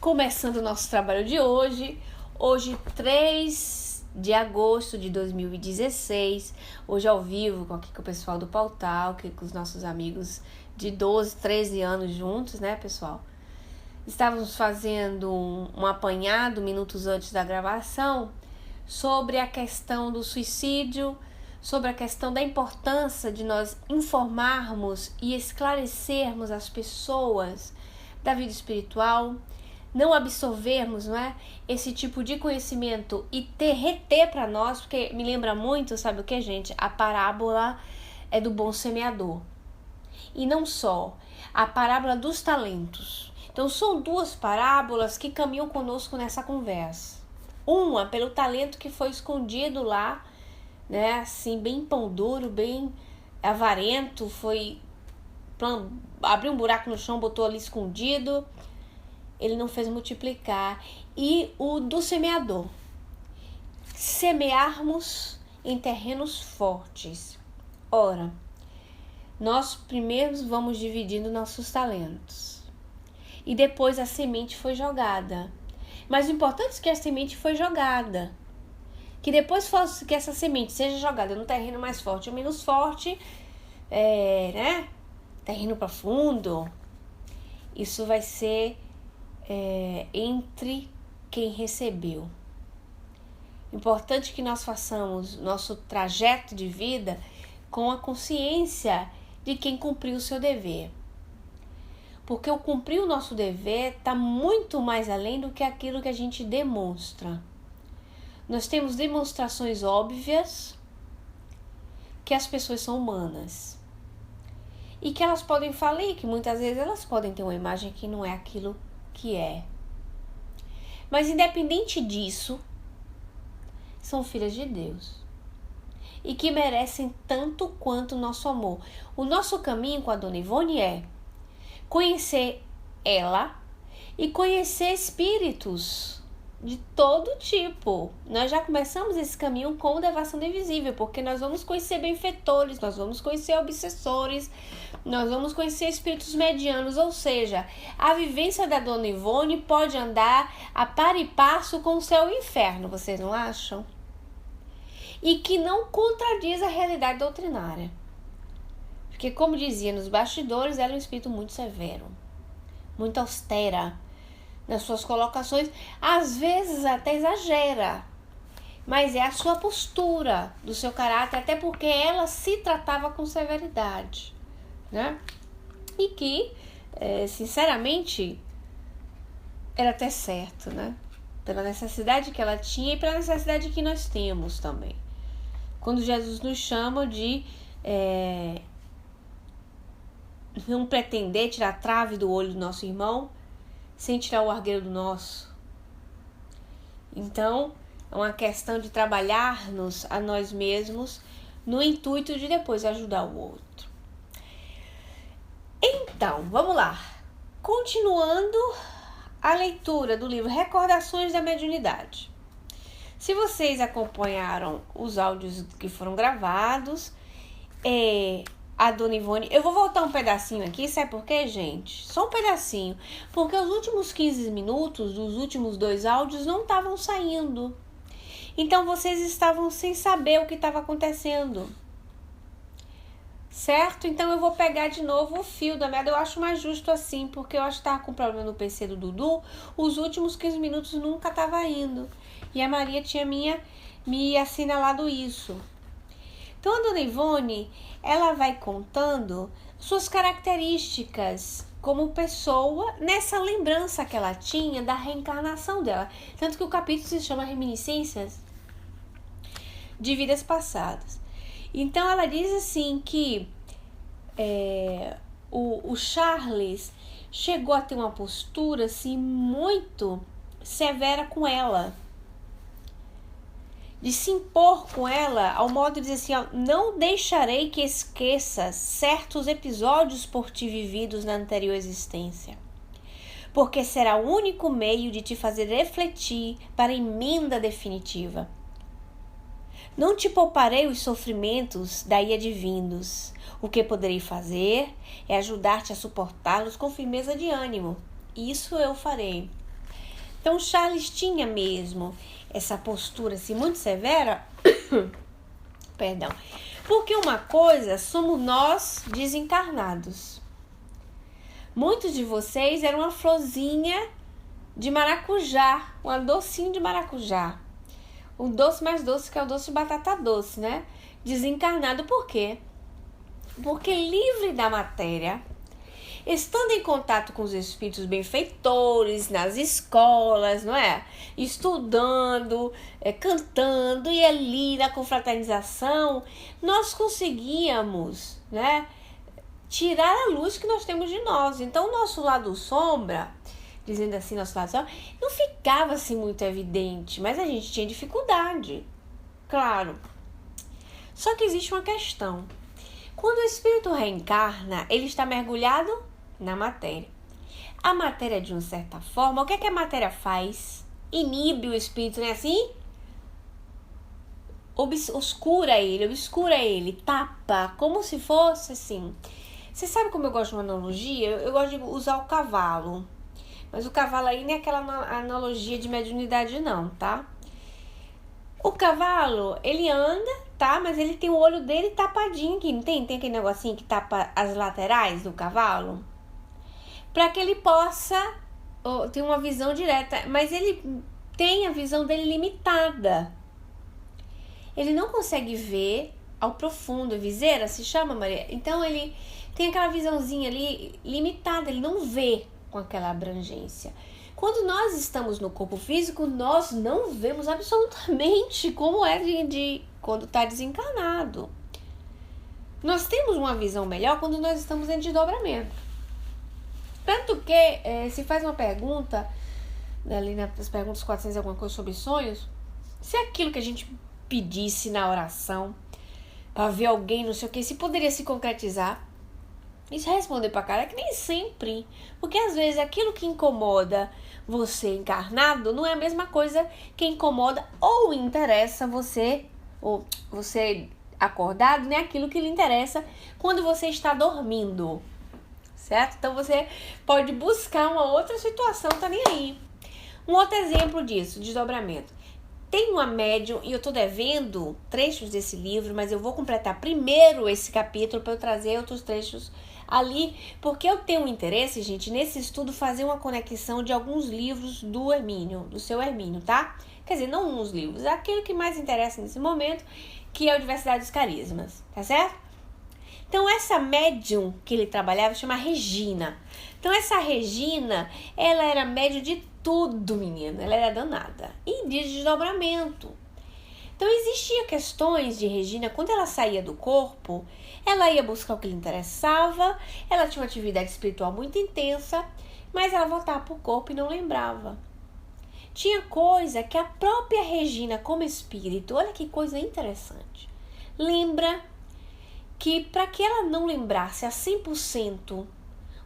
Começando o nosso trabalho de hoje, 3 de agosto de 2016, hoje ao vivo com o pessoal do Pautal, com os nossos amigos de 12, 13 anos juntos, né, pessoal? Estávamos fazendo um apanhado minutos antes da gravação sobre a questão do suicídio, sobre a questão da importância de nós informarmos e esclarecermos as pessoas da vida espiritual, não absorvermos, não é, esse tipo de conhecimento e reter para nós, porque me lembra muito, sabe o que, gente? A parábola é do bom semeador. E não só, a parábola dos talentos. Então são duas parábolas que caminham conosco nessa conversa. Uma pelo talento que foi escondido lá, né, assim, bem pão duro, bem avarento, abriu um buraco no chão, botou ali escondido, ele não fez multiplicar. E o do semeador, semearmos em terrenos fortes. Ora, nós primeiro vamos dividindo nossos talentos e depois a semente foi jogada. Mas o importante é que a semente foi jogada, que depois que essa semente seja jogada no terreno mais forte ou menos forte, né? Terreno profundo, isso vai ser entre quem recebeu. Importante que nós façamos nosso trajeto de vida com a consciência de quem cumpriu o seu dever. Porque o cumprir o nosso dever está muito mais além do que aquilo que a gente demonstra. Nós temos demonstrações óbvias que as pessoas são humanas e que elas podem falir, que muitas vezes elas podem ter uma imagem que não é aquilo que é. Mas independente disso, são filhas de Deus e que merecem tanto quanto o nosso amor. O nosso caminho com a Dona Ivone é conhecer ela e conhecer espíritos de todo tipo. Nós já começamos esse caminho com devoção invisível, porque nós vamos conhecer benfeitores, nós vamos conhecer obsessores, nós vamos conhecer espíritos medianos, ou seja, a vivência da Dona Ivone pode andar a par e passo com o céu e o inferno, vocês não acham? E que não contradiz a realidade doutrinária. Porque, como dizia nos bastidores, ela é um espírito muito severo, muito austera nas suas colocações, às vezes até exagera, mas é a sua postura, do seu caráter, até porque ela se tratava com severidade, né? E que, sinceramente, era até certo, né? Pela necessidade que ela tinha e pela necessidade que nós temos também. Quando Jesus nos chama de não pretender tirar a trave do olho do nosso irmão sem tirar o argueiro do nosso. Então, é uma questão de trabalhar-nos a nós mesmos no intuito de depois ajudar o outro. Então, vamos lá. Continuando a leitura do livro Recordações da Mediunidade. Se vocês acompanharam os áudios que foram gravados, a Dona Ivone, eu vou voltar um pedacinho aqui, sabe por quê, gente? Só um pedacinho, porque os últimos 15 minutos dos últimos 2 áudios não estavam saindo. Então, vocês estavam sem saber o que estava acontecendo. Certo? Então, eu vou pegar de novo o fio da meada. Eu acho mais justo assim, porque eu acho que estava com problema no PC do Dudu. Os últimos 15 minutos nunca estava indo. E a Maria tinha me assinalado isso. Então, a Dona Ivone, ela vai contando suas características como pessoa nessa lembrança que ela tinha da reencarnação dela. Tanto que o capítulo se chama Reminiscências de Vidas Passadas. Então, ela diz assim que o Charles chegou a ter uma postura assim, muito severa com ela, de se impor com ela, ao modo de dizer assim, não deixarei que esqueça certos episódios por ti vividos na anterior existência, porque será o único meio de te fazer refletir para a emenda definitiva. Não te pouparei os sofrimentos daí advindos. O que poderei fazer é ajudar-te a suportá-los com firmeza de ânimo. Isso eu farei. Então Charles tinha mesmo essa postura assim muito severa, perdão, porque uma coisa somos nós desencarnados. Muitos de vocês eram uma florzinha de maracujá, um docinho de maracujá, o doce mais doce que é o doce de batata doce, né? Desencarnado por quê? Porque livre da matéria, estando em contato com os espíritos benfeitores, nas escolas, não é? Estudando, cantando, e ali na confraternização, nós conseguíamos, né, tirar a luz que nós temos de nós. Então, o nosso lado sombra, dizendo assim, nosso lado sombra, não ficava assim muito evidente, mas a gente tinha dificuldade, claro. Só que existe uma questão. Quando o espírito reencarna, ele está mergulhado na matéria. A matéria, de uma certa forma, o que é que a matéria faz? Inibe o espírito, não é assim? Obscura ele, tapa, como se fosse assim. Você sabe como eu gosto de uma analogia? Eu gosto de usar o cavalo. Mas o cavalo aí nem é aquela analogia de mediunidade não, tá? O cavalo, ele anda, tá? Mas ele tem o olho dele tapadinho aqui, não tem? Tem aquele negocinho que tapa as laterais do cavalo? Para que ele possa ter uma visão direta. Mas ele tem a visão dele limitada. Ele não consegue ver ao profundo. Viseira se chama, Maria? Então ele tem aquela visãozinha ali limitada. Ele não vê com aquela abrangência. Quando nós estamos no corpo físico, nós não vemos absolutamente como é quando está desencarnado. Nós temos uma visão melhor quando nós estamos em desdobramento. Tanto que, se faz uma pergunta, ali nas perguntas 400 alguma coisa sobre sonhos, se aquilo que a gente pedisse na oração, para ver alguém, não sei o que, se poderia se concretizar, e se responder para cara que nem sempre, porque às vezes aquilo que incomoda você encarnado não é a mesma coisa que incomoda ou interessa você, ou você acordado, né? Aquilo que lhe interessa quando você está dormindo, certo? Então você pode buscar uma outra situação, tá nem aí. Um outro exemplo disso, desdobramento. Tem uma médium, e eu tô devendo trechos desse livro, mas eu vou completar primeiro esse capítulo para eu trazer outros trechos ali, porque eu tenho um interesse, gente, nesse estudo fazer uma conexão de alguns livros do Hermínio, do seu Hermínio, tá? Quer dizer, não uns livros, aquele que mais interessa nesse momento, que é a Diversidade dos Carismas, tá certo? Então, essa médium que ele trabalhava chama Regina. Então, essa Regina, ela era médium de tudo, menina, ela era danada. E de desdobramento. Então, existiam questões de Regina, quando ela saía do corpo, ela ia buscar o que lhe interessava, ela tinha uma atividade espiritual muito intensa, mas ela voltava para o corpo e não lembrava. Tinha coisa que a própria Regina, como espírito, olha que coisa interessante, lembra que para que ela não lembrasse a 100%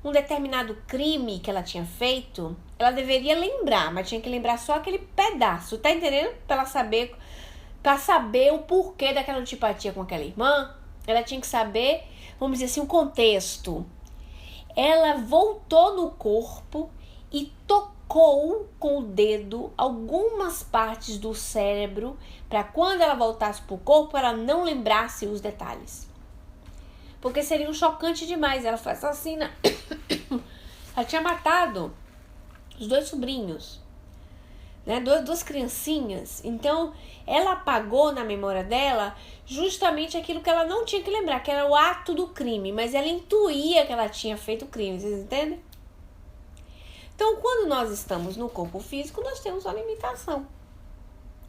um determinado crime que ela tinha feito, ela deveria lembrar, mas tinha que lembrar só aquele pedaço, tá entendendo? Para saber o porquê daquela antipatia com aquela irmã, ela tinha que saber, vamos dizer assim, o contexto. Ela voltou no corpo e tocou com o dedo algumas partes do cérebro para quando ela voltasse para o corpo, ela não lembrasse os detalhes. Porque seria um chocante demais. Ela foi assassina. Ela tinha matado os 2 sobrinhos, né? Duas criancinhas. Então, ela apagou na memória dela justamente aquilo que ela não tinha que lembrar, que era o ato do crime, mas ela intuía que ela tinha feito o crime, vocês entendem? Então, quando nós estamos no corpo físico, nós temos uma limitação.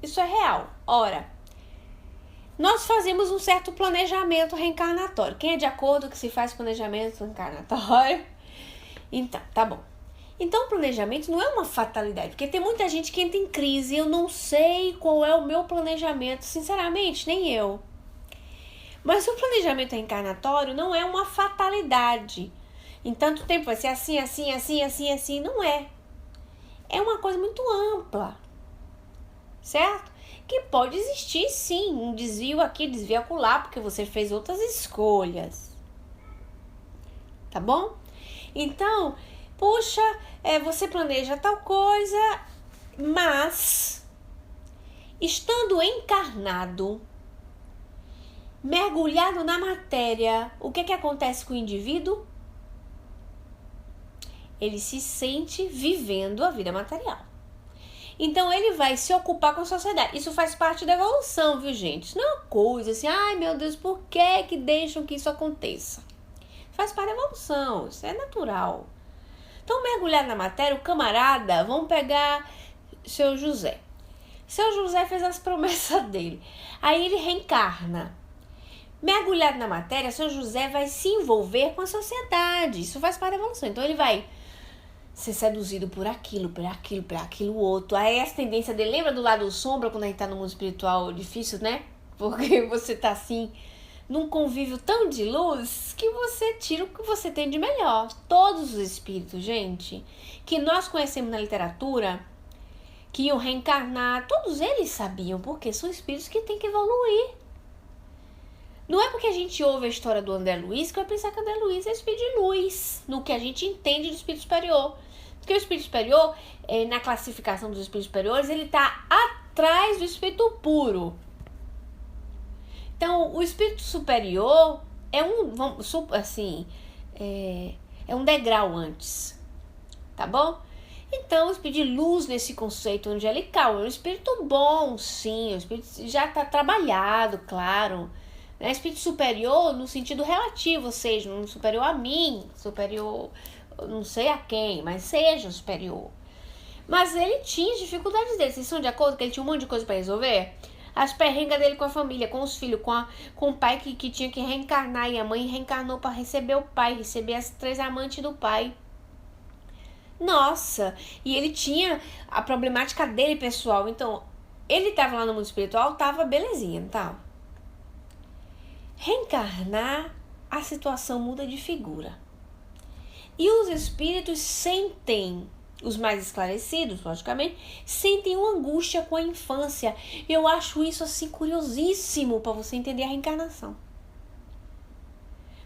Isso é real. Ora, nós fazemos um certo planejamento reencarnatório. Quem é de acordo que se faz planejamento reencarnatório? Então, tá bom. Então, o planejamento não é uma fatalidade, porque tem muita gente que entra em crise. Eu não sei qual é o meu planejamento, sinceramente, nem eu. Mas o planejamento reencarnatório não é uma fatalidade. Em tanto tempo vai ser assim, assim, assim, assim, assim. Não é. É uma coisa muito ampla, certo? Que pode existir, sim, um desvio aqui, desvio acolá, porque você fez outras escolhas. Tá bom? Então, puxa, você planeja tal coisa Mas, estando encarnado, mergulhado na matéria, o que acontece com o indivíduo? Ele se sente vivendo a vida material. Então ele vai se ocupar com a sociedade. Isso faz parte da evolução, viu, gente? Isso não é uma coisa assim, ai meu Deus, por que deixam que isso aconteça? Faz parte da evolução, isso é natural. Então, mergulhado na matéria, o camarada, vamos pegar seu José. Seu José fez as promessas dele. Aí ele reencarna. Mergulhado na matéria, seu José vai se envolver com a sociedade. Isso faz parte da evolução. Então ele vai ser seduzido por aquilo outro. Aí essa tendência dele, lembra do lado sombra, quando a gente tá no mundo espiritual difícil, né? Porque você tá assim, num convívio tão de luz, que você tira o que você tem de melhor. Todos os espíritos, gente, que nós conhecemos na literatura, que iam reencarnar, todos eles sabiam, porque são espíritos que têm que evoluir. Não é porque a gente ouve a história do André Luiz que vai pensar que o André Luiz é espírito de luz, no que a gente entende do espírito superior. Porque o espírito superior, na classificação dos espíritos superiores, ele está atrás do espírito puro. Então, o espírito superior é um degrau antes, tá bom? Então, o espírito de luz nesse conceito angelical é um espírito bom, sim, o espírito já está trabalhado, claro. Né? Espírito superior no sentido relativo, ou seja, um superior a mim, superior não sei a quem, mas seja superior. Mas ele tinha dificuldades dele, vocês estão de acordo que ele tinha um monte de coisa para resolver? As perrengas dele com a família, com os filhos, com o pai que tinha que reencarnar, e a mãe reencarnou para receber o pai, receber as 3 amantes do pai. Nossa, e ele tinha a problemática dele pessoal, então ele tava lá no mundo espiritual, tava belezinha, não tava? Reencarnar, a situação muda de figura. E os espíritos sentem, os mais esclarecidos, logicamente, sentem uma angústia com a infância. Eu acho isso assim curiosíssimo para você entender a reencarnação.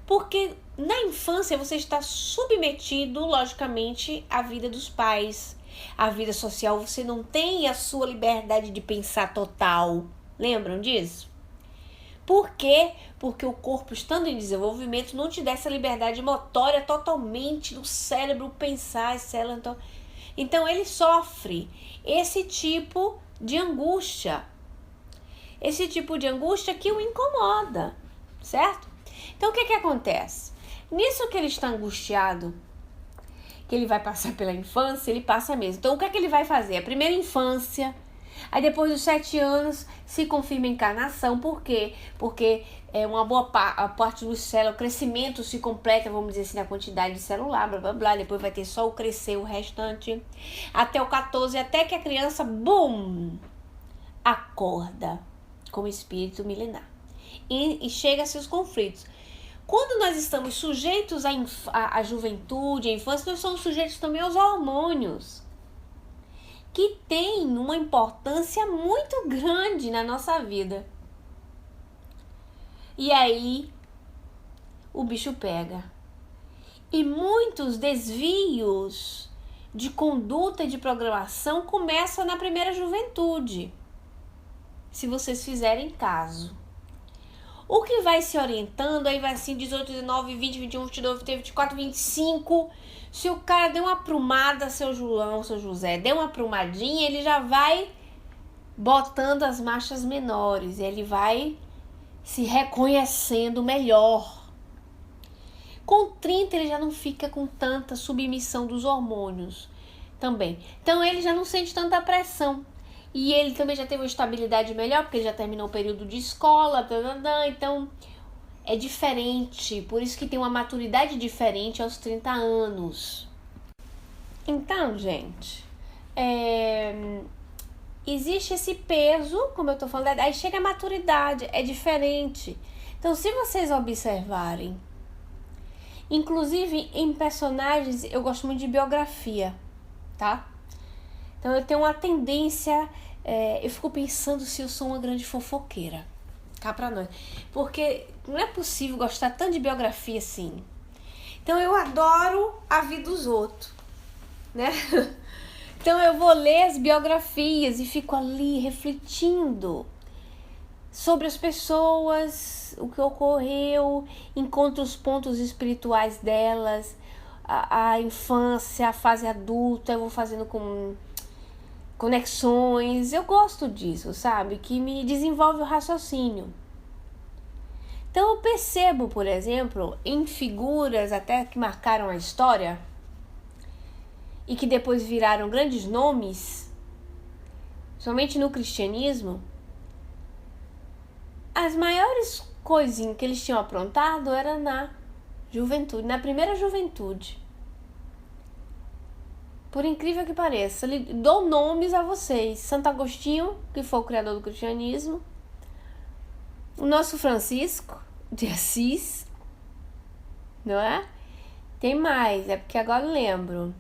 Porque na infância você está submetido, logicamente, à vida dos pais. A vida social, você não tem a sua liberdade de pensar total. Lembram disso? Por quê? Porque o corpo, estando em desenvolvimento, não te dá essa liberdade motória totalmente do cérebro pensar, as células. Então ele sofre esse tipo de angústia. Esse tipo de angústia que o incomoda, certo? Então o que acontece? Nisso que ele está angustiado, que ele vai passar pela infância, ele passa mesmo. Então o que ele vai fazer? A primeira infância, aí depois dos 7 anos se confirma a encarnação. Por quê? Porque uma boa parte do célula, o crescimento se completa, vamos dizer assim, na quantidade de celular, blá blá blá, depois vai ter só o crescer, o restante, até o 14, até que a criança, bum, acorda como espírito milenar. E chega a seus conflitos. Quando nós estamos sujeitos à juventude, à infância, nós somos sujeitos também aos hormônios, que tem uma importância muito grande na nossa vida. E aí, o bicho pega. E muitos desvios de conduta e de programação começam na primeira juventude, se vocês fizerem caso. O que vai se orientando, aí vai assim, 18, 19, 20, 21, 22, 24, 25. Se o cara deu uma aprumada, seu João, seu José, deu uma aprumadinha, ele já vai botando as marchas menores. Ele vai se reconhecendo melhor. Com 30, ele já não fica com tanta submissão dos hormônios também. Então, ele já não sente tanta pressão. E ele também já teve uma estabilidade melhor, porque ele já terminou o período de escola, então é diferente, por isso que tem uma maturidade diferente aos 30 anos. Então, gente, existe esse peso, como eu tô falando, aí chega a maturidade, é diferente. Então, se vocês observarem, inclusive em personagens, eu gosto muito de biografia, tá? Então eu tenho uma tendência, eu fico pensando se eu sou uma grande fofoqueira, cá pra nós, porque não é possível gostar tanto de biografia assim. Então eu adoro a vida dos outros, né? Então eu vou ler as biografias e fico ali refletindo sobre as pessoas, o que ocorreu, encontro os pontos espirituais delas, a infância, a fase adulta, eu vou fazendo com conexões. Eu gosto disso, sabe? Que me desenvolve o raciocínio. Então eu percebo, por exemplo, em figuras até que marcaram a história e que depois viraram grandes nomes, somente no cristianismo, as maiores coisinhas que eles tinham aprontado era na juventude, na primeira juventude. Por incrível que pareça, dou nomes a vocês. Santo Agostinho, que foi o criador do cristianismo, o nosso Francisco de Assis, não é? Tem mais, é porque agora eu lembro.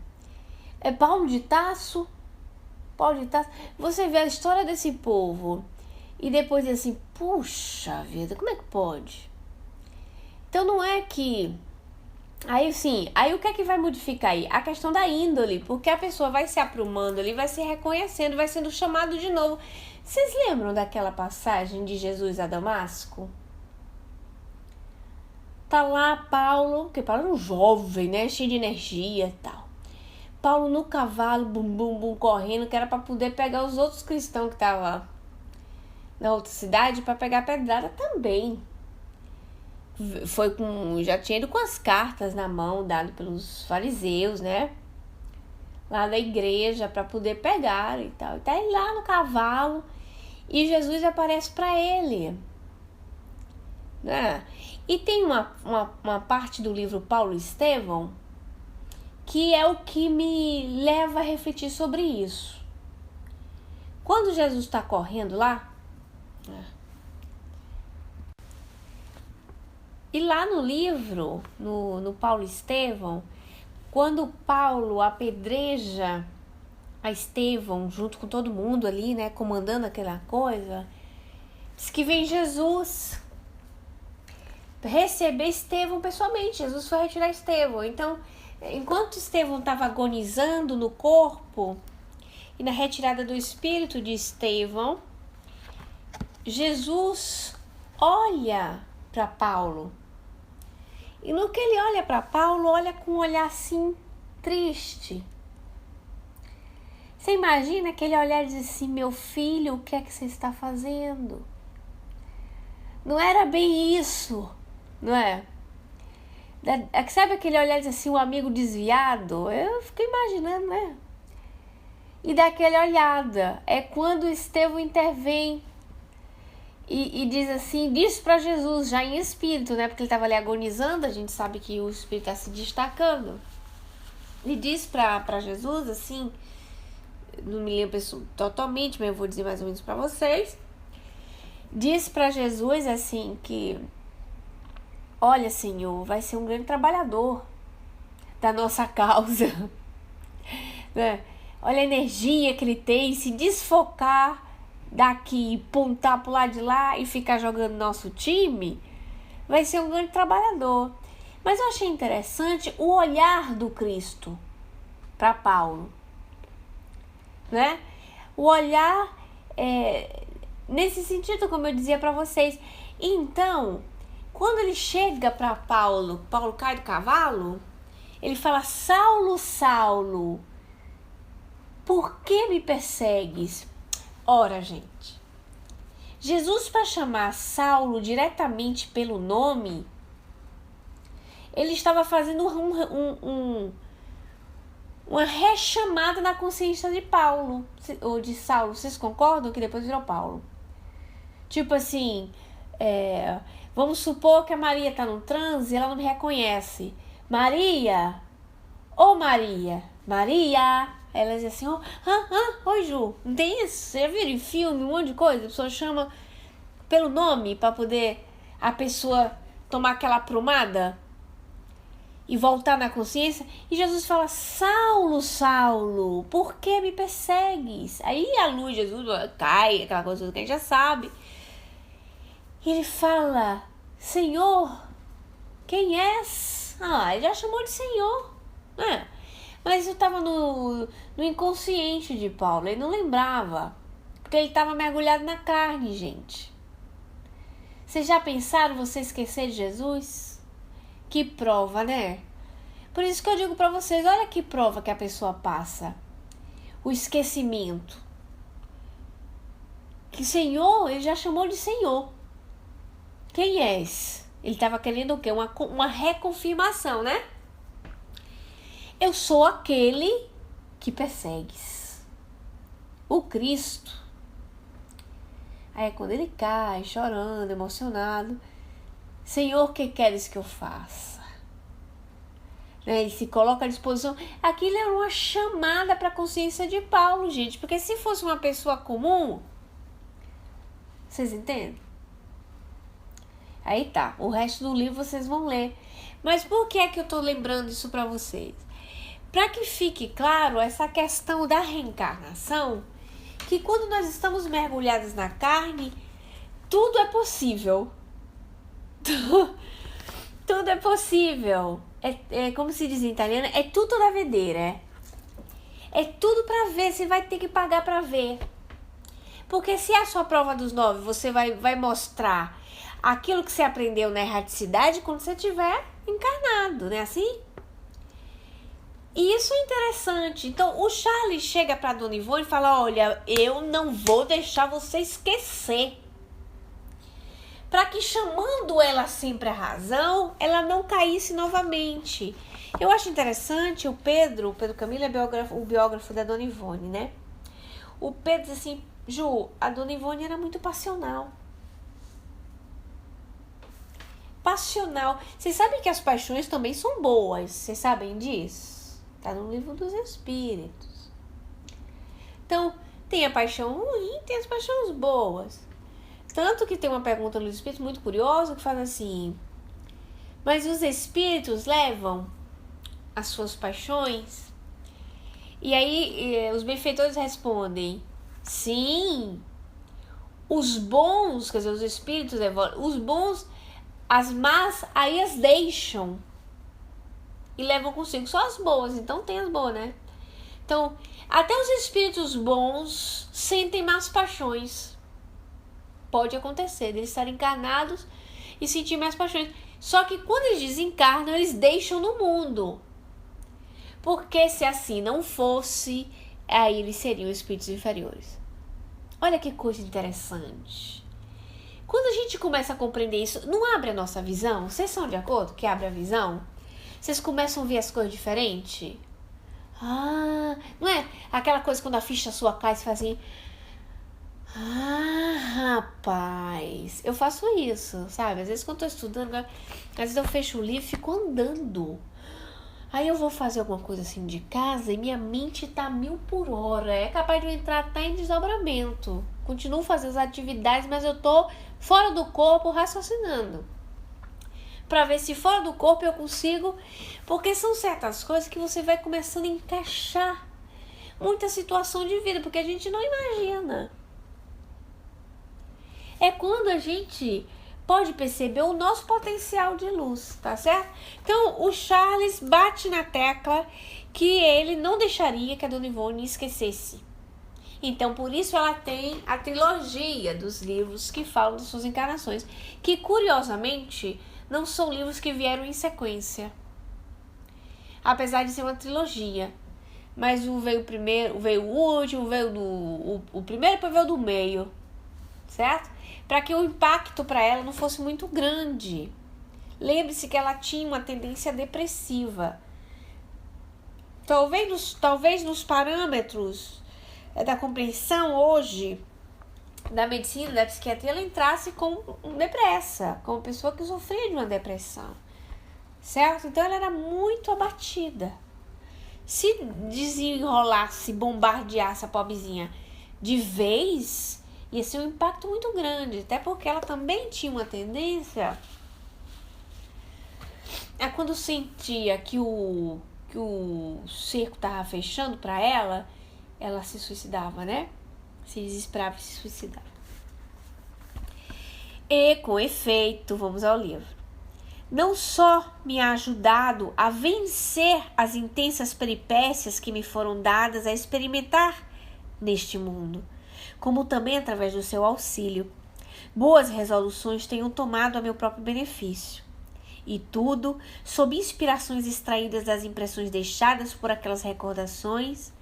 É Paulo de Tarso. Você vê a história desse povo e depois diz assim, puxa vida, como é que pode? Então não é que... Aí o que é que vai modificar aí? A questão da índole, porque a pessoa vai se aprumando ali, vai se reconhecendo, vai sendo chamado de novo. Vocês lembram daquela passagem de Jesus a Damasco? Tá lá Paulo, porque Paulo era um jovem, né, cheio de energia e tal. Paulo no cavalo, bum, bum, bum, correndo, que era para poder pegar os outros cristãos que estavam na outra cidade, para pegar pedrada também. Já tinha ido com as cartas na mão, dado pelos fariseus, né? Lá da igreja, para poder pegar e tal. E tá ele lá no cavalo e Jesus aparece para ele, né? E tem uma parte do livro Paulo e Estevão que é o que me leva a refletir sobre isso. Quando Jesus está correndo lá, e lá no livro, no Paulo e Estevão, quando Paulo apedreja a Estevão junto com todo mundo ali, né, comandando aquela coisa, diz que vem Jesus receber Estevão pessoalmente. Jesus foi retirar Estevão. Então, enquanto Estevão estava agonizando no corpo e na retirada do espírito de Estevão, Jesus olha para Paulo. E no que ele olha para Paulo, olha com um olhar assim, triste. Você imagina aquele olhar e diz assim, meu filho, o que é que você está fazendo? Não era bem isso, não é? Sabe aquele olhar e diz assim, um amigo desviado? Eu fiquei imaginando, né? E daquela olhada, é quando Estevão intervém. E diz assim, diz para Jesus, já em espírito, né? Porque ele estava ali agonizando, a gente sabe que o espírito está se destacando. E diz para Jesus, assim, não me lembro totalmente, mas eu vou dizer mais ou menos para vocês. Diz para Jesus, assim, que, olha, Senhor, vai ser um grande trabalhador da nossa causa, né? Olha a energia que ele tem, se desfocar daqui, pontar pro lado de lá e ficar jogando nosso time, vai ser um grande trabalhador. Mas eu achei interessante o olhar do Cristo para Paulo, né? O olhar nesse sentido, como eu dizia para vocês. Então, quando ele chega para Paulo cai do cavalo, ele fala, Saulo, Saulo, por que me persegues? Ora, gente, Jesus, para chamar Saulo diretamente pelo nome, ele estava fazendo uma rechamada na consciência de Paulo, ou de Saulo. Vocês concordam que depois virou Paulo? Tipo assim, vamos supor que a Maria está no transe e ela não me reconhece. Maria, ô Maria, Maria... Ela diz assim, oi Ju, não tem isso? Você já viu em filme, um monte de coisa? A pessoa chama pelo nome para poder a pessoa tomar aquela aprumada e voltar na consciência. E Jesus fala, Saulo, Saulo, por que me persegues? Aí a luz de Jesus cai, aquela coisa que a gente já sabe. E ele fala, Senhor, quem és? Ele já chamou de Senhor, né? Mas isso estava no inconsciente de Paulo, ele não lembrava, porque ele estava mergulhado na carne, gente. Vocês já pensaram você esquecer de Jesus? Que prova, né? Por isso que eu digo para vocês, olha que prova que a pessoa passa. O esquecimento. Que Senhor, ele já chamou de Senhor. Quem és? Ele estava querendo o quê? Uma reconfirmação, né? Eu sou aquele que persegues. O Cristo. Aí é quando ele cai, chorando, emocionado. Senhor, o que queres que eu faça? Ele se coloca à disposição. Aquilo era uma chamada para a consciência de Paulo, gente. Porque se fosse uma pessoa comum, vocês entendem? Aí tá, o resto do livro vocês vão ler. Mas por que é que eu tô lembrando isso para vocês? Para que fique claro essa questão da reencarnação, que quando nós estamos mergulhados na carne, tudo é possível. Tudo é possível. É como se diz em italiano, é tutto da vedere. É tudo para ver, você vai ter que pagar para ver. Porque se a sua prova dos 9, você vai mostrar aquilo que você aprendeu na erraticidade quando você estiver encarnado, não é assim? E isso é interessante. Então, o Charles chega para Dona Ivone e fala, olha, eu não vou deixar você esquecer. Para que, chamando ela sempre à razão, ela não caísse novamente. Eu acho interessante, o Pedro Camilo é o biógrafo da Dona Ivone, né? O Pedro diz assim, Ju, a Dona Ivone era muito passional. Passional. Vocês sabem que as paixões também são boas, vocês sabem disso? Tá no livro dos Espíritos. Então, tem a paixão ruim, tem as paixões boas. Tanto que tem uma pergunta nos Espíritos muito curiosa que fala assim, mas os Espíritos levam as suas paixões? E aí os benfeitores respondem, sim, os bons, quer dizer, os Espíritos levam, os bons, as más, aí as deixam e levam consigo só as boas, então tem as boas, né? Então, até os Espíritos bons sentem más paixões. Pode acontecer, eles estarem encarnados e sentir mais paixões. Só que quando eles desencarnam, eles deixam no mundo. Porque se assim não fosse, aí eles seriam espíritos inferiores. Olha que coisa interessante. Quando a gente começa a compreender isso, não abre a nossa visão? Vocês são de acordo que abre a visão? Vocês começam a ver as coisas diferentes? Ah, não é aquela coisa quando a ficha sua cai, você faz assim... Ah, rapaz, eu faço isso, sabe? Às vezes quando eu tô estudando, às vezes eu fecho o livro e fico andando. Aí eu vou fazer alguma coisa assim de casa e minha mente tá 1000 por hora. É capaz de eu entrar até em desdobramento. Continuo fazendo as atividades, mas eu tô fora do corpo raciocinando. Pra ver se fora do corpo eu consigo. Porque são certas coisas que você vai começando a encaixar muita situação de vida, porque a gente não imagina. É quando a gente pode perceber o nosso potencial de luz, tá certo? Então, o Charles bate na tecla que ele não deixaria que a Dona Ivone esquecesse. Então, por isso ela tem a trilogia dos livros que falam das suas encarnações, que, curiosamente, não são livros que vieram em sequência. Apesar de ser uma trilogia. Mas veio o primeiro, veio o último, veio o primeiro e depois veio do meio, certo? Para que o impacto para ela não fosse muito grande. Lembre-se que ela tinha uma tendência depressiva. Talvez nos parâmetros da compreensão hoje da medicina, da psiquiatria, ela entrasse como depressa, como pessoa que sofria de uma depressão, certo? Então ela era muito abatida. Se desenrolasse, bombardeasse a pobrezinha de vez, ia ser um impacto muito grande, até porque ela também tinha uma tendência a, quando sentia que o cerco estava fechando para ela se suicidava, né? Se desesperava e se suicidava. E, com efeito, vamos ao livro. não só me ha ajudado a vencer as intensas peripécias que me foram dadas a experimentar neste mundo, como também através do seu auxílio, boas resoluções tenho tomado a meu próprio benefício. E tudo sob inspirações extraídas das impressões deixadas por aquelas recordações,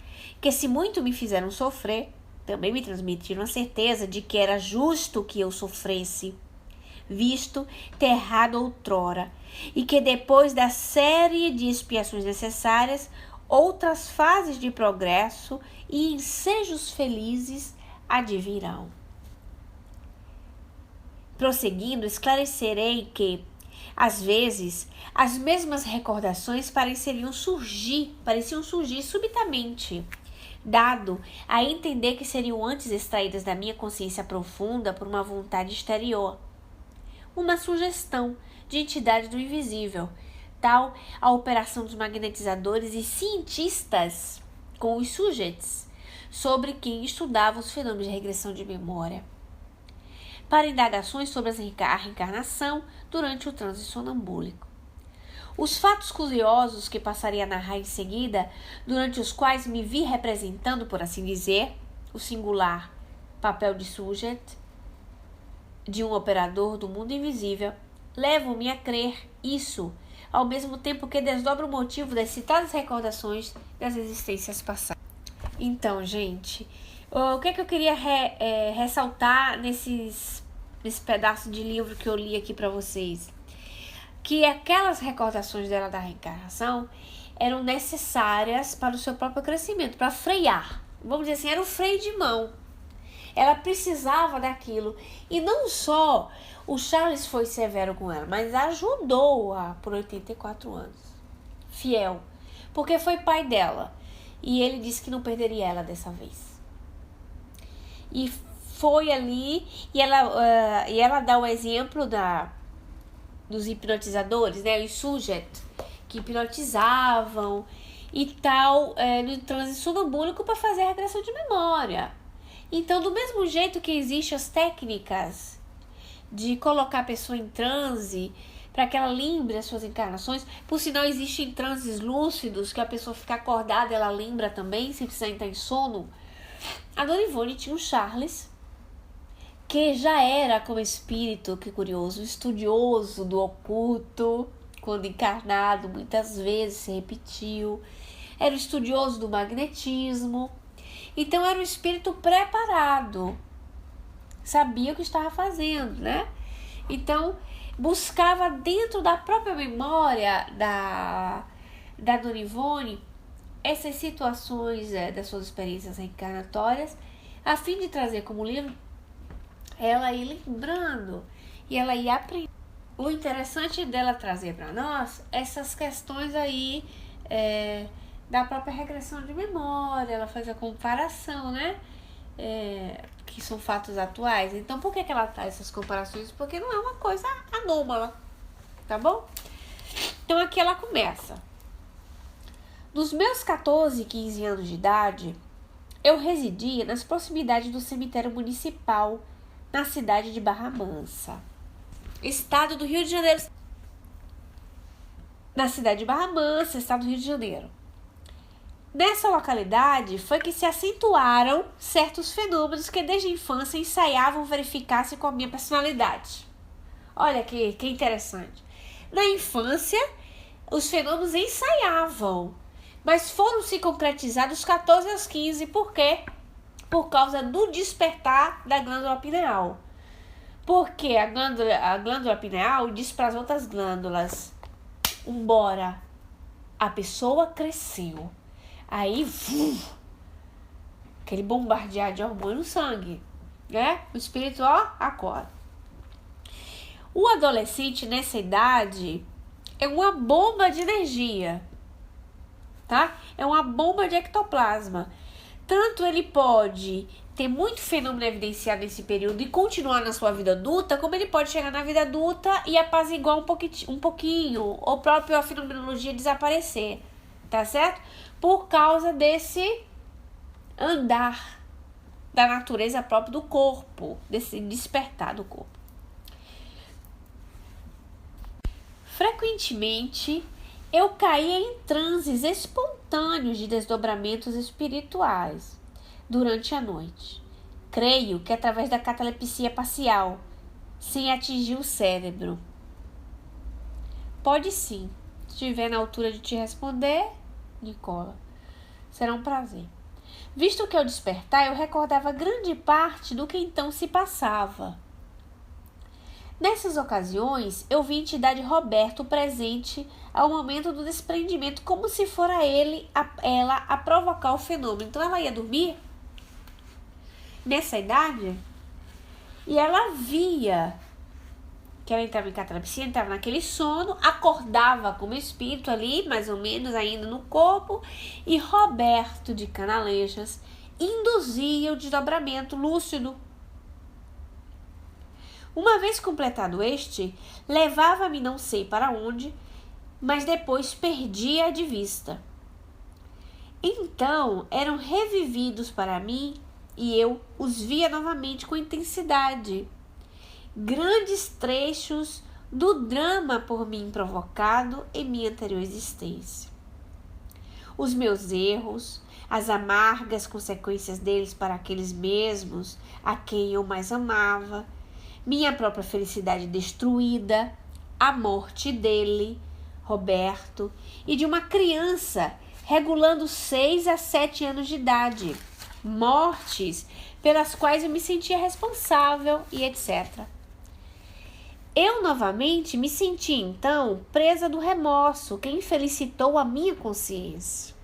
que se muito me fizeram sofrer, também me transmitiram a certeza de que era justo que eu sofresse, visto ter errado outrora, e que depois da série de expiações necessárias, outras fases de progresso e ensejos felizes advirão. Prosseguindo, esclarecerei que, às vezes, as mesmas recordações pareciam surgir subitamente, dado a entender que seriam antes extraídas da minha consciência profunda por uma vontade exterior. Uma sugestão de entidade do invisível, tal a operação dos magnetizadores e cientistas com os sujeitos, sobre quem estudavam os fenômenos de regressão de memória, para indagações sobre a reencarnação durante o transe sonambúlico. Os fatos curiosos que passarei a narrar em seguida, durante os quais me vi representando, por assim dizer, o singular papel de sujeito, de um operador do mundo invisível, levam-me a crer isso, ao mesmo tempo que desdobra o motivo das citadas recordações das existências passadas. Então, gente, o que é que eu queria ressaltar nesse pedaço de livro que eu li aqui para vocês? Que aquelas recordações dela da reencarnação eram necessárias para o seu próprio crescimento, para frear. Vamos dizer assim, era o freio de mão. Ela precisava daquilo. E não só o Charles foi severo com ela, mas ajudou-a por 84 anos. Fiel. Porque foi pai dela. E ele disse que não perderia ela dessa vez. E foi ali, e ela dá o exemplo dos hipnotizadores, né? Os sujeitos que hipnotizavam e tal, no transe sonambúlico para fazer a regressão de memória. Então, do mesmo jeito que existem as técnicas de colocar a pessoa em transe para que ela lembre as suas encarnações, por sinal, existem transes lúcidos que a pessoa fica acordada, ela lembra também, sem precisar entrar em sono. A Dona Ivone tinha um Charles, que já era como espírito, que curioso, estudioso do oculto, quando encarnado, muitas vezes se repetiu. Era o estudioso do magnetismo. Então, era um espírito preparado. Sabia o que estava fazendo, né? Então, buscava dentro da própria memória da Dona Ivone essas situações das suas experiências reencarnatórias, a fim de trazer como livro, ela ir lembrando e ela ir aprendendo. O interessante dela trazer para nós essas questões aí da própria regressão de memória, ela faz a comparação, né? Que são fatos atuais. Então, por que ela traz essas comparações? Porque não é uma coisa anômala, tá bom? Então, aqui ela começa. Nos meus 14 e 15 anos de idade, eu residia nas proximidades do cemitério municipal, na cidade de Barra Mansa, estado do Rio de Janeiro. Na cidade de Barra Mansa, estado do Rio de Janeiro. Nessa localidade foi que se acentuaram certos fenômenos que desde a infância ensaiavam verificar-se com a minha personalidade. Olha que interessante. Na infância, os fenômenos ensaiavam, mas foram se concretizar dos 14 aos 15. Por quê? Por causa do despertar da glândula pineal. Porque a glândula pineal diz para as outras glândulas, embora a pessoa cresceu, aí, aquele bombardear de hormônio no sangue, né? O espírito, acorda. O adolescente nessa idade é uma bomba de energia, tá? É uma bomba de ectoplasma. Tanto ele pode ter muito fenômeno evidenciado nesse período e continuar na sua vida adulta, como ele pode chegar na vida adulta e apaziguar um pouquinho, ou próprio a fenomenologia desaparecer, tá certo? Por causa desse andar da natureza própria do corpo, desse despertar do corpo. Frequentemente, eu caía em transes espontâneos de desdobramentos espirituais durante a noite. Creio que através da catalepsia parcial, sem atingir o cérebro. Pode sim. Se estiver na altura de te responder, Nicola, será um prazer. Visto que ao despertar, eu recordava grande parte do que então se passava. Nessas ocasiões, eu vi a entidade Roberto presente ao momento do desprendimento, como se fora ela a provocar o fenômeno. Então, ela ia dormir nessa idade e ela via que ela entrava em catalepsia, entrava naquele sono, acordava como espírito ali, mais ou menos ainda no corpo, e Roberto de Canalejas induzia o desdobramento lúcido. Uma vez completado este, levava-me não sei para onde, mas depois perdia de vista. Então eram revividos para mim e eu os via novamente com intensidade. Grandes trechos do drama por mim provocado em minha anterior existência. Os meus erros, as amargas consequências deles para aqueles mesmos a quem eu mais amava, minha própria felicidade destruída, a morte dele, Roberto, e de uma criança regulando 6 a 7 anos de idade, mortes pelas quais eu me sentia responsável e etc. Eu novamente me senti, então, presa do remorso que infelicitou a minha consciência.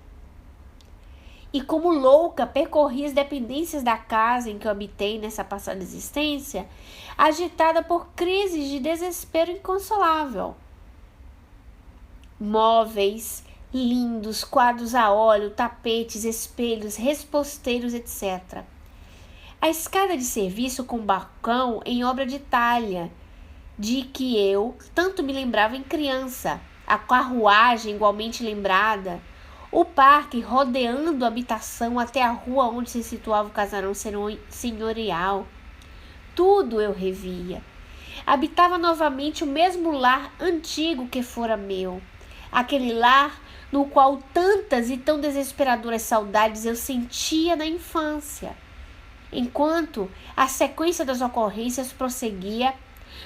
E como louca, percorri as dependências da casa em que eu habitei nessa passada existência, agitada por crises de desespero inconsolável. Móveis, lindos, quadros a óleo, tapetes, espelhos, resposteiros, etc. A escada de serviço com balcão em obra de talha, de que eu tanto me lembrava em criança, a carruagem igualmente lembrada, o parque rodeando a habitação até a rua onde se situava o casarão senhorial. Tudo eu revia. Habitava novamente o mesmo lar antigo que fora meu, aquele lar no qual tantas e tão desesperadoras saudades eu sentia na infância, enquanto a sequência das ocorrências prosseguia,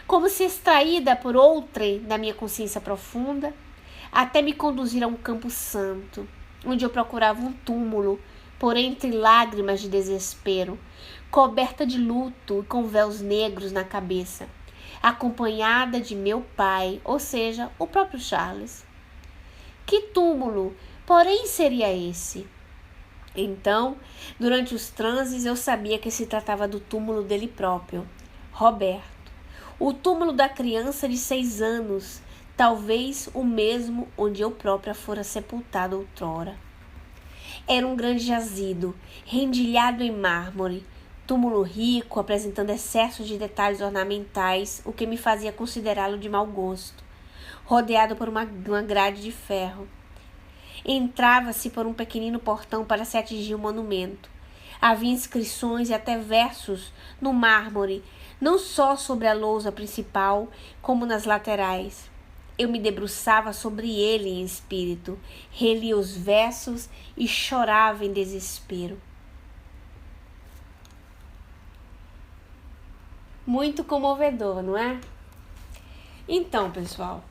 como se extraída por outrem da minha consciência profunda, até me conduzir a um campo santo, onde eu procurava um túmulo, por entre lágrimas de desespero, coberta de luto e com véus negros na cabeça, acompanhada de meu pai, ou seja, o próprio Charles. Que túmulo, porém, seria esse? Então, durante os transes, eu sabia que se tratava do túmulo dele próprio, Roberto. O túmulo da criança de 6 anos, talvez o mesmo onde eu própria fora sepultada outrora. Era um grande jazido, rendilhado em mármore, túmulo rico, apresentando excessos de detalhes ornamentais, o que me fazia considerá-lo de mau gosto, rodeado por uma grade de ferro. Entrava-se por um pequenino portão para se atingir o monumento. Havia inscrições e até versos no mármore, não só sobre a lousa principal, como nas laterais. Eu me debruçava sobre ele em espírito, relia os versos e chorava em desespero. Muito comovedor, não é? Então, pessoal,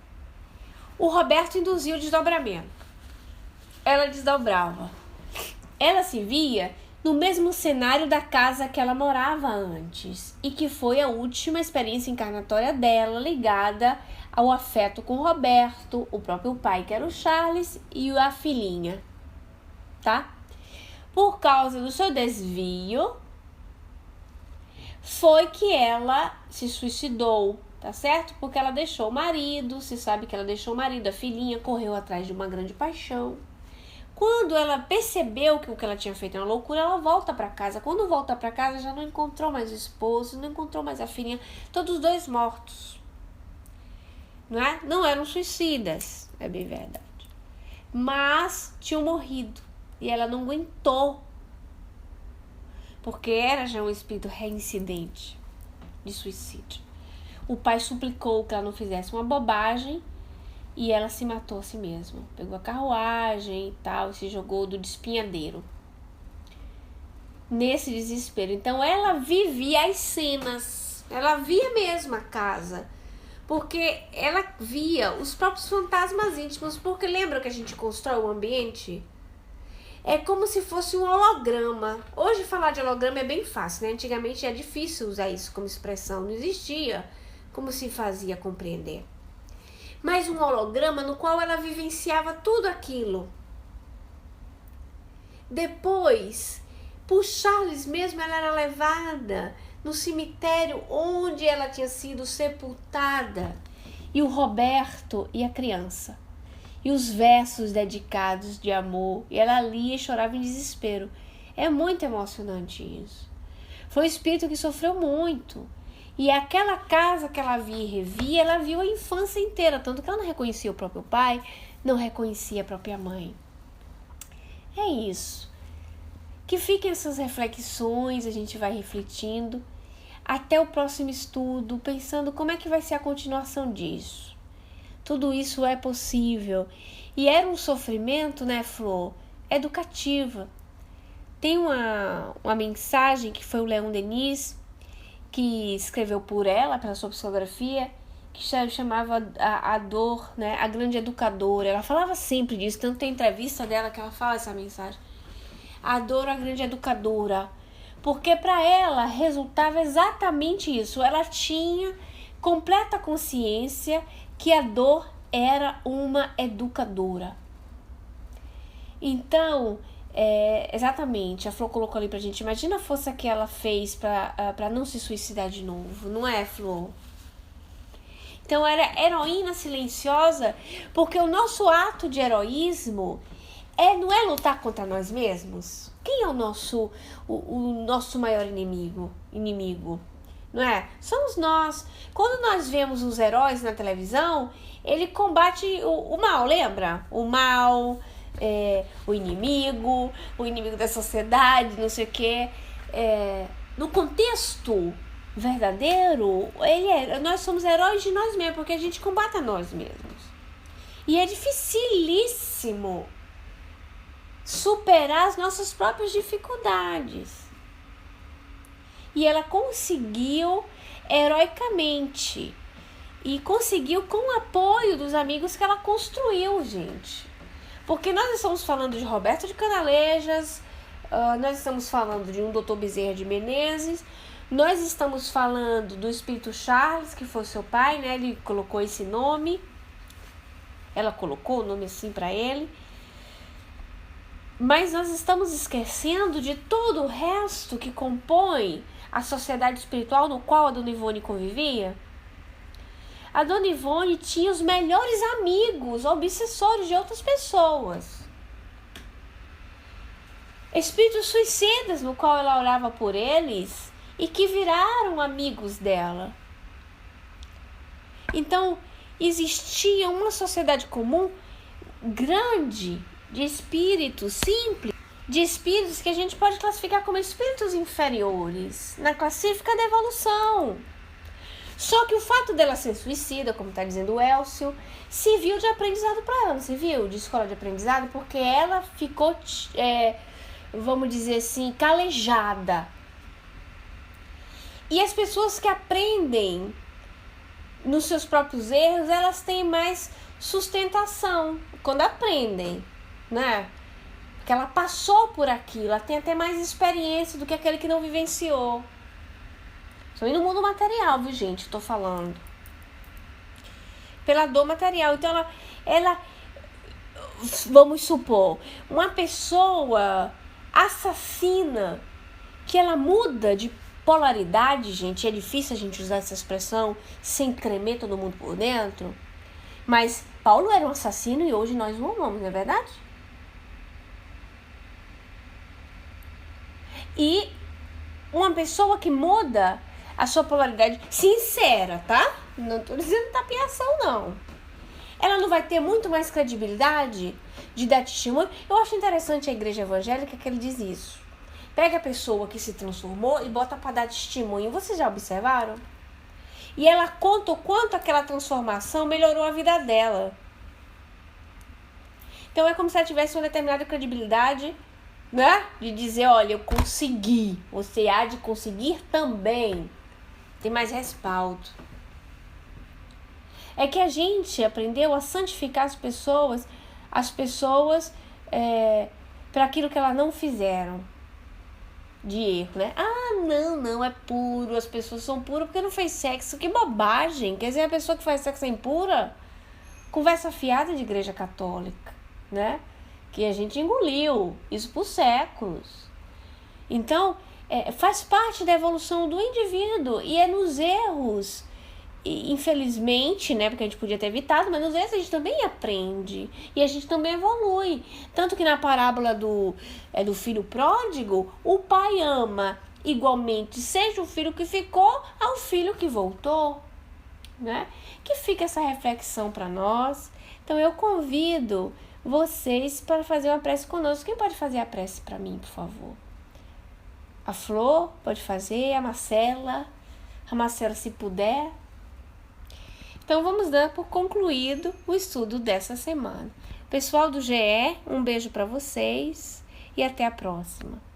o Roberto induziu o desdobramento. Ela desdobrava. Ela se via no mesmo cenário da casa que ela morava antes e que foi a última experiência encarnatória dela ligada ao afeto com Roberto, o próprio pai que era o Charles e a filhinha, tá? Por causa do seu desvio, foi que ela se suicidou, tá certo? Porque ela deixou o marido, se sabe que ela deixou o marido, a filhinha correu atrás de uma grande paixão. Quando ela percebeu que o que ela tinha feito era uma loucura, ela volta para casa. Quando volta para casa, já não encontrou mais o esposo, não encontrou mais a filhinha, todos os dois mortos. Não é? Não eram suicidas, é bem verdade. Mas tinham morrido e ela não aguentou, porque era já um espírito reincidente de suicídio. O pai suplicou que ela não fizesse uma bobagem e ela se matou a si mesma. Pegou a carruagem e tal, e se jogou do despenhadeiro. Nesse desespero. Então ela vivia as cenas, ela via mesmo a casa, porque ela via os próprios fantasmas íntimos, porque lembra que a gente constrói o ambiente? É como se fosse um holograma. Hoje falar de holograma é bem fácil, né? Antigamente é difícil usar isso como expressão, não existia como se fazia compreender. Mas um holograma no qual ela vivenciava tudo aquilo. Depois, por Charles mesmo, ela era levada no cemitério onde ela tinha sido sepultada. E o Roberto e a criança. E os versos dedicados de amor. E ela lia e chorava em desespero. É muito emocionante isso. Foi um espírito que sofreu muito. E aquela casa que ela via e revia, ela viu a infância inteira. Tanto que ela não reconhecia o próprio pai, não reconhecia a própria mãe. É isso. Que fiquem essas reflexões, a gente vai refletindo. Até o próximo estudo, pensando como é que vai ser a continuação disso. Tudo isso é possível. E era um sofrimento, né, Flor? Educativa. Tem uma mensagem que foi o Leon Denis, que escreveu por ela, pela sua psicografia, que chamava a dor, né, a grande educadora. Ela falava sempre disso, tanto tem entrevista dela que ela fala essa mensagem. A dor, a grande educadora. Porque para ela resultava exatamente isso. Ela tinha completa consciência que a dor era uma educadora. Então, exatamente, a Flor colocou ali pra gente. Imagina a força que ela fez pra não se suicidar de novo. Não é, Flor? Então, era heroína silenciosa, porque o nosso ato de heroísmo não é lutar contra nós mesmos? Quem é o nosso maior inimigo? Não é? Somos nós. Quando nós vemos os heróis na televisão, ele combate o mal, lembra? O mal, o inimigo da sociedade, não sei o quê. No contexto verdadeiro, nós somos heróis de nós mesmos, porque a gente combate a nós mesmos. E é dificilíssimo superar as nossas próprias dificuldades. E ela conseguiu heroicamente. E conseguiu com o apoio dos amigos que ela construiu, gente. Porque nós estamos falando de Roberto de Canalejas, nós estamos falando de um Dr. Bezerra de Menezes, nós estamos falando do espírito Charles, que foi seu pai, né? Ele colocou esse nome. Ela colocou o nome assim para ele. Mas nós estamos esquecendo de todo o resto que compõe a sociedade espiritual no qual a Dona Ivone convivia. A Dona Ivone tinha os melhores amigos, obsessores de outras pessoas. Espíritos suicidas no qual ela orava por eles e que viraram amigos dela. Então, existia uma sociedade comum grande de espíritos simples, de espíritos que a gente pode classificar como espíritos inferiores na classificação da evolução. Só que o fato dela ser suicida, como está dizendo o Elcio, serviu de aprendizado para ela, não serviu? De escola de aprendizado, porque ela ficou, vamos dizer assim, calejada. E as pessoas que aprendem nos seus próprios erros, elas têm mais sustentação quando aprendem, né? Porque ela passou por aquilo, ela tem até mais experiência do que aquele que não vivenciou. Só no mundo material, viu, gente? Tô falando. Pela dor material. Então, ela vamos supor, uma pessoa assassina, que ela muda de polaridade, gente. É difícil a gente usar essa expressão sem tremer todo mundo por dentro. Mas Paulo era um assassino e hoje nós o amamos, não é verdade? E uma pessoa que muda a sua polaridade sincera, tá? Não tô dizendo tapiação, não. Ela não vai ter muito mais credibilidade de dar testemunho. Eu acho interessante a igreja evangélica que ele diz isso. Pega a pessoa que se transformou e bota para dar testemunho. Vocês já observaram? E ela conta o quanto aquela transformação melhorou a vida dela. Então é como se ela tivesse uma determinada credibilidade, né? De dizer, olha, eu consegui, você há de conseguir também. Tem mais respaldo. É que a gente aprendeu a santificar as pessoas para aquilo que elas não fizeram de erro, né? Ah, não, é puro, as pessoas são puras porque não fez sexo. Que bobagem! Quer dizer, a pessoa que faz sexo é impura? Conversa fiada de igreja católica, né? Que a gente engoliu isso por séculos. Então, faz parte da evolução do indivíduo e é nos erros, infelizmente, né, porque a gente podia ter evitado, mas nos erros a gente também aprende e a gente também evolui. Tanto que na parábola do filho pródigo, o pai ama igualmente, seja o filho que ficou ao filho que voltou, né? Que fica essa reflexão para nós. Então eu convido vocês para fazer uma prece conosco. Quem pode fazer a prece para mim, por favor? A Flor pode fazer, a Marcela se puder. Então vamos dar por concluído o estudo dessa semana. Pessoal do GE, um beijo para vocês e até a próxima.